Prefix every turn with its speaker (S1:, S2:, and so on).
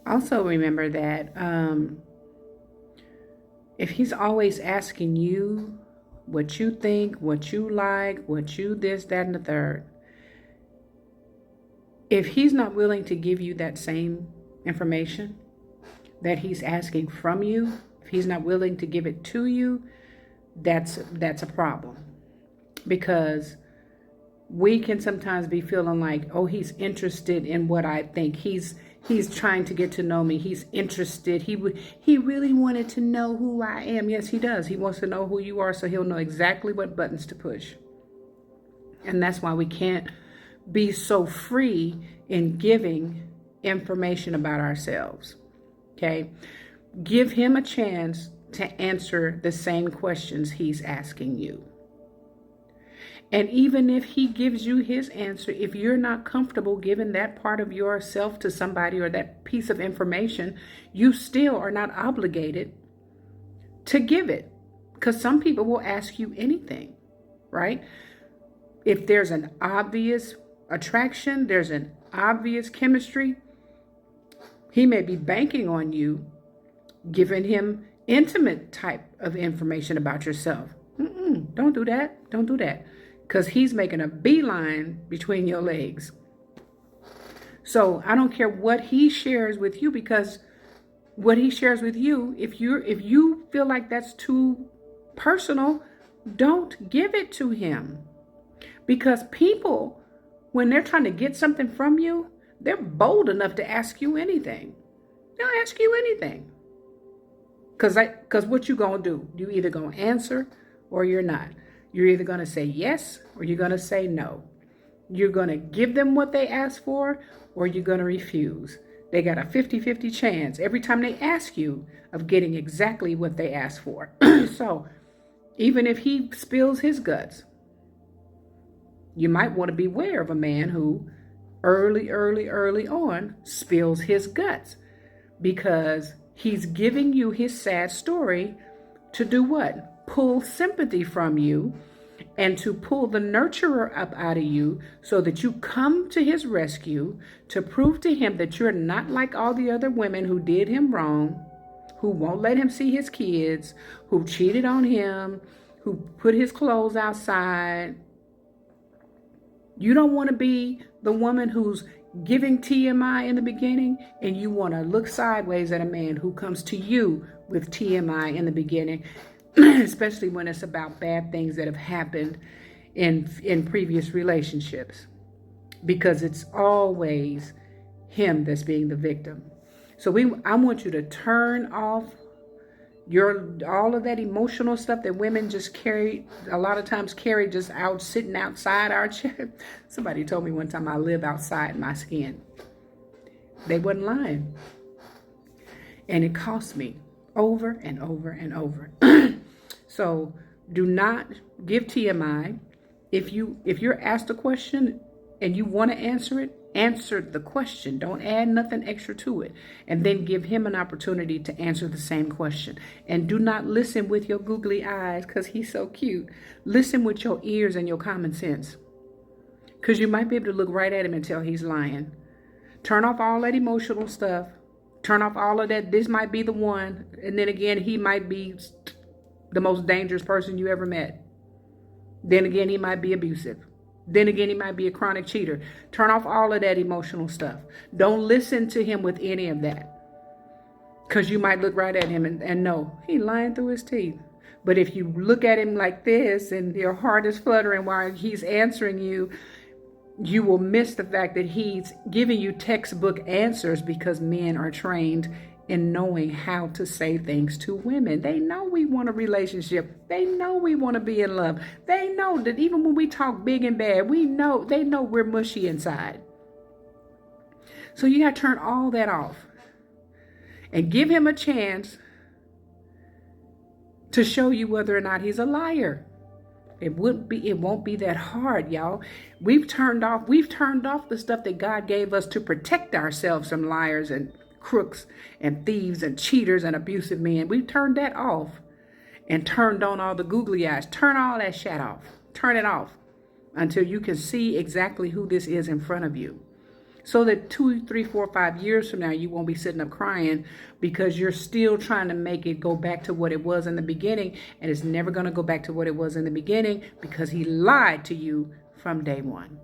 S1: Also remember that if he's always asking you what you think, what you like, what you this, that, and the third, if he's not willing to give you that same information that he's asking from you, if he's not willing to give it to you, that's a problem. Because we can sometimes be feeling like, oh, he's interested in what I think. He's trying to get to know me. He's interested. He really wanted to know who I am. Yes, he does. He wants to know who you are, so he'll know exactly what buttons to push. And that's why we can't be so free in giving information about ourselves. Okay? Give him a chance to answer the same questions he's asking you. And even if he gives you his answer, if you're not comfortable giving that part of yourself to somebody or that piece of information, you still are not obligated to give it. Because some people will ask you anything, right? If there's an obvious attraction, there's an obvious chemistry, he may be banking on you giving him intimate type of information about yourself. Don't do that. Don't do that. Because he's making a beeline between your legs. So I don't care what he shares with you, because what he shares with you, if you feel like that's too personal, don't give it to him. Because people, when they're trying to get something from you, they're bold enough to ask you anything. They'll ask you anything. Because what you gonna do? You either gonna answer or you're not. You're either going to say yes or you're going to say no. You're going to give them what they ask for or you're going to refuse. They got a 50-50 chance every time they ask you of getting exactly what they ask for. So even if he spills his guts, you might want to beware of a man who early on spills his guts, because he's giving you his sad story to do what? Pull sympathy from you and to pull the nurturer up out of you so that you come to his rescue to prove to him that you're not like all the other women who did him wrong, who won't let him see his kids, who cheated on him, who put his clothes outside. You don't want to be the woman who's giving TMI in the beginning and you want to look sideways at a man who comes to you with TMI in the beginning. Especially when it's about bad things that have happened in previous relationships, because it's always him that's being the victim. So I want you to turn off all of that emotional stuff that women just carry, a lot of times carry just out, sitting outside our chair. Somebody told me one time I live outside my skin. They wasn't lying. And it cost me over and over and over. So do not give TMI. If you're asked a question and you want to answer it, answer the question. Don't add nothing extra to it. And then give him an opportunity to answer the same question. And do not listen with your googly eyes because he's so cute. Listen with your ears and your common sense. Because you might be able to look right at him and tell he's lying. Turn off all that emotional stuff. Turn off all of that. This might be the one. And then again, he might be the most dangerous person you ever met. Then again, he might be abusive. Then again, he might be a chronic cheater. Turn off all of that emotional stuff. Don't listen to him with any of that. Because you might look right at him and know, he's lying through his teeth. But if you look at him like this and your heart is fluttering while he's answering you, you will miss the fact that he's giving you textbook answers, because men are trained in knowing how to say things to women. They know we want a relationship. They know we want to be in love. They know that even when we talk big and bad, they know we're mushy inside. So you got to turn all that off and give him a chance to show you whether or not he's a liar. It won't be that hard, y'all. We've turned off the stuff that God gave us to protect ourselves from liars and crooks and thieves and cheaters and abusive men. We've turned that off and turned on all the googly eyes. Turn all that shit off. Turn it off until you can see exactly who this is in front of you. so that 2, 3, 4, 5 years from now, you won't be sitting up crying because you're still trying to make it go back to what it was in the beginning, and it's never going to go back to what it was in the beginning because he lied to you from day one.